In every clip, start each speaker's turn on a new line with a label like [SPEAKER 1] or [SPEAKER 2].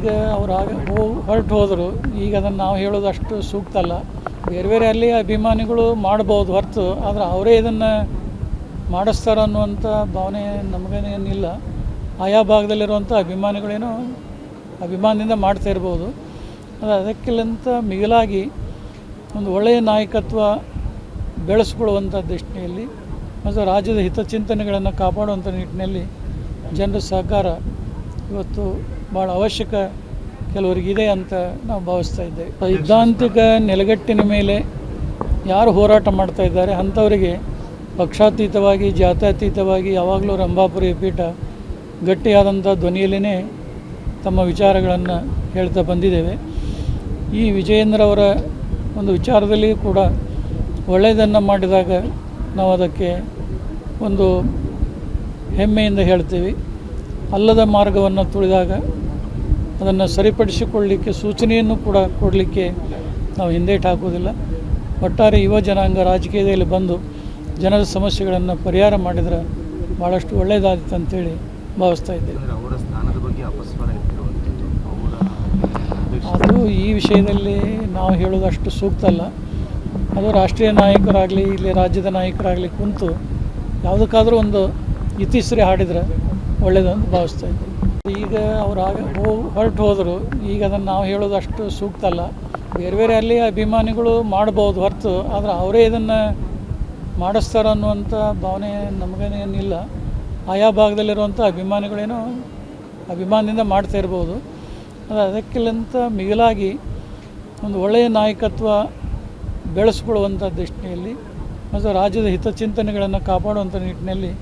[SPEAKER 1] ಈಗ ಅವ್ರು ಹೊರಟು ಹೋದರು. ಈಗ ಅದನ್ನು ನಾವು ಹೇಳೋದು ಅಷ್ಟು ಸೂಕ್ತ ಅಲ್ಲ. ಬೇರೆ ಬೇರೆ ಅಲ್ಲಿ ಅಭಿಮಾನಿಗಳು ಮಾಡ್ಬೋದು ಹೊರತು, ಆದರೆ ಅವರೇ ಇದನ್ನು ಮಾಡಿಸ್ತಾರೆ ಅನ್ನುವಂಥ ಭಾವನೆ ನಮಗೇನಿಲ್ಲ. ಆಯಾ ಭಾಗದಲ್ಲಿರುವಂಥ ಅಭಿಮಾನಿಗಳೇನೋ ಅಭಿಮಾನದಿಂದ ಮಾಡ್ತಾ ಇರ್ಬೋದು. ಅದು ಅದಕ್ಕಿಂತ ಮಿಗಿಲಾಗಿ ಒಂದು ಒಳ್ಳೆಯ ನಾಯಕತ್ವ ಬೆಳೆಸ್ಕೊಳ್ಳುವಂಥ ದೃಷ್ಟಿಯಲ್ಲಿ ಮತ್ತು ರಾಜ್ಯದ ಹಿತಚಿಂತನೆಗಳನ್ನು ಕಾಪಾಡುವಂಥ ನಿಟ್ಟಿನಲ್ಲಿ ಜನರ ಸಹಕಾರ ಇವತ್ತು ಭಾಳ ಅವಶ್ಯಕ ಕೆಲವರಿಗಿದೆ ಅಂತ ನಾವು ಭಾವಿಸ್ತಾ ಇದ್ದೇವೆ. ಸೈದ್ಧಾಂತಿಕ ನೆಲೆಗಟ್ಟಿನ ಮೇಲೆ ಯಾರು ಹೋರಾಟ ಮಾಡ್ತಾ ಇದ್ದಾರೆ ಅಂಥವರಿಗೆ ಪಕ್ಷಾತೀತವಾಗಿ ಜಾತ್ಯತೀತವಾಗಿ ಯಾವಾಗಲೂ ರಂಭಾಪುರಿ ಪೀಠ ಗಟ್ಟಿಯಾದಂಥ ಧ್ವನಿಯಲ್ಲೇ ತಮ್ಮ ವಿಚಾರಗಳನ್ನು ಹೇಳ್ತಾ ಬಂದಿದ್ದೇವೆ. ಈ ವಿಜಯೇಂದ್ರ ಅವರ ಒಂದು ವಿಚಾರದಲ್ಲಿ ಕೂಡ ಒಳ್ಳೆಯದನ್ನು ಮಾಡಿದಾಗ ನಾವು ಅದಕ್ಕೆ ಒಂದು ಹೆಮ್ಮೆಯಿಂದ ಹೇಳ್ತೀವಿ. ಅಲ್ಲದ ಮಾರ್ಗವನ್ನು ತುಳಿದಾಗ ಅದನ್ನು ಸರಿಪಡಿಸಿಕೊಳ್ಳಲಿಕ್ಕೆ ಸೂಚನೆಯನ್ನು ಕೂಡ ಕೊಡಲಿಕ್ಕೆ ನಾವು ಹಿಂದೇಟು ಹಾಕೋದಿಲ್ಲ. ಒಟ್ಟಾರೆ ಯುವ ಜನಾಂಗ ರಾಜಕೀಯದಲ್ಲಿ ಬಂದು ಜನರ ಸಮಸ್ಯೆಗಳನ್ನು ಪರಿಹಾರ ಮಾಡಿದರೆ ಭಾಳಷ್ಟು ಒಳ್ಳೆಯದಾದಿತ್ತು ಅಂತೇಳಿ ಭಾವಿಸ್ತಾ ಇದ್ದೇವೆ. ಅದು ಈ ವಿಷಯದಲ್ಲಿ ನಾವು ಹೇಳೋದು ಅಷ್ಟು ಸೂಕ್ತ ಅಲ್ಲ. ಅದು ರಾಷ್ಟ್ರೀಯ ನಾಯಕರಾಗಲಿ ಇಲ್ಲಿ ರಾಜ್ಯದ ನಾಯಕರಾಗಲಿ ಕುಂತು ಯಾವುದಕ್ಕಾದರೂ ಒಂದು ಇತಿಶ್ರೀ ಹಾಡಿದರೆ ಒಳ್ಳೆಯದು ಅಂತ ಭಾವಿಸ್ತಾ ಇದ್ದೀವಿ. ಈಗ ಅವ್ರು ಹೊರಟು ಹೋದರು. ಈಗ ಅದನ್ನು ನಾವು ಹೇಳೋದು ಅಷ್ಟು ಸೂಕ್ತ ಅಲ್ಲ. ಬೇರೆ ಬೇರೆ ಅಲ್ಲಿ ಅಭಿಮಾನಿಗಳು ಮಾಡ್ಬೋದು ಹೊರತು, ಆದರೆ ಅವರೇ ಇದನ್ನು ಮಾಡಿಸ್ತಾರೆ ಅನ್ನುವಂಥ ಭಾವನೆ ನಮಗೇನಿಲ್ಲ. ಆಯಾ ಭಾಗದಲ್ಲಿರುವಂಥ ಅಭಿಮಾನಿಗಳೇನೋ ಅಭಿಮಾನದಿಂದ ಮಾಡ್ತಾ ಇರ್ಬೋದು. ಅದು ಅದಕ್ಕಿಂತ ಮಿಗಿಲಾಗಿ ಒಂದು ಒಳ್ಳೆಯ ನಾಯಕತ್ವ ಬೆಳೆಸ್ಕೊಳ್ಳುವಂಥ ದೃಷ್ಟಿಯಲ್ಲಿ ಮತ್ತು ರಾಜ್ಯದ ಹಿತಚಿಂತನೆಗಳನ್ನು ಕಾಪಾಡುವಂಥ ನಿಟ್ಟಿನಲ್ಲಿ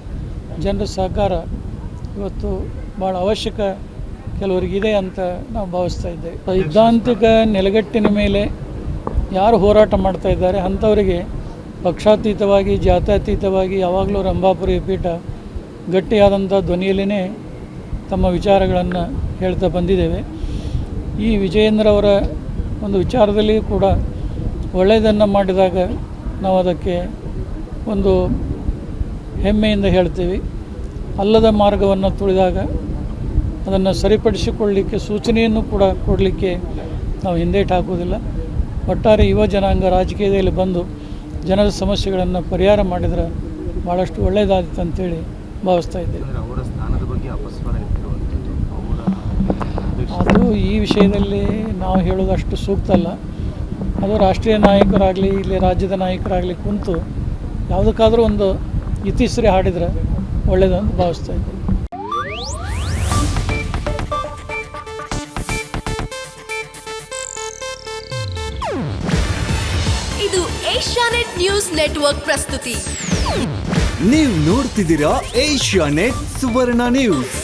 [SPEAKER 1] ಜನರ ಸಹಕಾರ ಇವತ್ತು ಭಾಳ ಅವಶ್ಯಕ ಕೆಲವರಿಗಿದೆ ಅಂತ ನಾವು ಭಾವಿಸ್ತಾ ಇದ್ದೇವೆ. ಸೈದ್ಧಾಂತಿಕ ನೆಲೆಗಟ್ಟಿನ ಮೇಲೆ ಯಾರು ಹೋರಾಟ ಮಾಡ್ತಾ ಇದ್ದಾರೆ ಅಂಥವರಿಗೆ ಪಕ್ಷಾತೀತವಾಗಿ ಜಾತ್ಯತೀತವಾಗಿ ಯಾವಾಗಲೂ ರಂಭಾಪುರಿ ಪೀಠ ಗಟ್ಟಿಯಾದಂಥ ಧ್ವನಿಯಲ್ಲೇ ತಮ್ಮ ವಿಚಾರಗಳನ್ನು ಹೇಳ್ತಾ ಬಂದಿದ್ದೇವೆ. ಈ ವಿಜಯೇಂದ್ರ ಅವರ ಒಂದು ವಿಚಾರದಲ್ಲಿ ಕೂಡ ಒಳ್ಳೆಯದನ್ನು ಮಾಡಿದಾಗ ನಾವು ಅದಕ್ಕೆ ಒಂದು ಹೆಮ್ಮೆಯಿಂದ ಹೇಳ್ತೀವಿ. ಅಲ್ಲದ ಮಾರ್ಗವನ್ನು ತುಳಿದಾಗ ಅದನ್ನು ಸರಿಪಡಿಸಿಕೊಳ್ಳಲಿಕ್ಕೆ ಸೂಚನೆಯನ್ನು ಕೂಡ ಕೊಡಲಿಕ್ಕೆ ನಾವು ಹಿಂದೇಟು ಹಾಕೋದಿಲ್ಲ. ಒಟ್ಟಾರೆ ಯುವ ಜನಾಂಗ ರಾಜಕೀಯದಲ್ಲಿ ಬಂದು ಜನರ ಸಮಸ್ಯೆಗಳನ್ನು ಪರಿಹಾರ ಮಾಡಿದರೆ ಭಾಳಷ್ಟು ಒಳ್ಳೆಯದಾದಿತ್ತು ಅಂತೇಳಿ ಭಾವಿಸ್ತಾ ಇದ್ದೇವೆ. ಅದು ಈ ವಿಷಯದಲ್ಲಿ ನಾವು ಹೇಳೋದು ಅಷ್ಟು ಸೂಕ್ತ ಅಲ್ಲ. ಅದು ರಾಷ್ಟ್ರೀಯ ನಾಯಕರಾಗಲಿ ಇಲ್ಲಿ ರಾಜ್ಯದ ನಾಯಕರಾಗಲಿ ಕುಂತು ಯಾವುದಕ್ಕಾದರೂ ಒಂದು ಇತಿಶ್ರೀ ಹಾಡಿದರೆ ಒಳ್ಳೆಯದು ಅಂತ ಭಾವಿಸ್ತಾ ಇದ್ದೀವಿ.
[SPEAKER 2] ಇದು ಏಷ್ಯಾನೆಟ್ ನ್ಯೂಸ್ ನೆಟ್ವರ್ಕ್ ಪ್ರಸ್ತುತಿ.
[SPEAKER 3] ನೀವು ನೋಡ್ತಿದ್ದೀರಾ ಏಷ್ಯಾನೆಟ್ ಸುವರ್ಣ ನ್ಯೂಸ್.